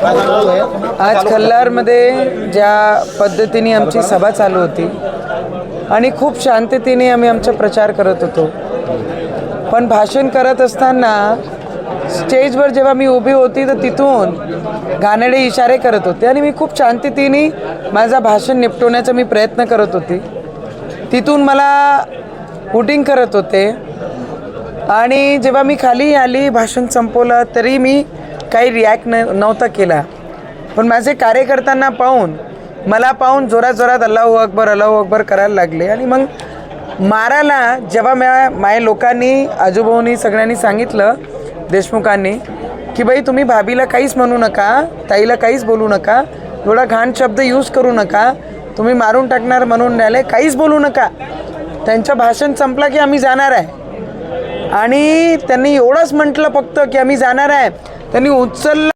आज खल्लारमध्ये ज्या पद्धतीने आमची सभा चालू होती आणि खूप शांततेने आम्ही आमचा प्रचार करत होतो, पण भाषण करत असताना स्टेजवर जेव्हा मी उभी होती तर तिथून घाणेरडे इशारे करत होते आणि मी खूप शांततेने माझा भाषण निपटवण्याचा मी प्रयत्न करत होते. तिथून मला हुटिंग करत होते आणि जेव्हा मी खाली आली, भाषण संपवलं, तरी मी काही रिॲक्ट नव्हता केला. पण माझे कार्यकर्त्यांना पाहून, मला पाहून जोरात जोरात अल्लाहू अकबर करायला लागले. आणि मग मारायला जेव्हा माझ्या लोकांनी, आजूबाजूनी सगळ्यांनी सांगितलं, देशमुखांनी, की बाई तुम्ही भाभीला काहीच म्हणू नका, ताईला काहीच बोलू नका, एवढा घाण शब्द यूज करू नका, तुम्ही मारून टाकणार म्हणून राहिले, काहीच बोलू नका. त्यांचं भाषण संपलं की आम्ही जाणार आहे. आणि त्यांनी एवढंच म्हटलं फक्त की आम्ही जाणार आहे. त्यांनी उचललं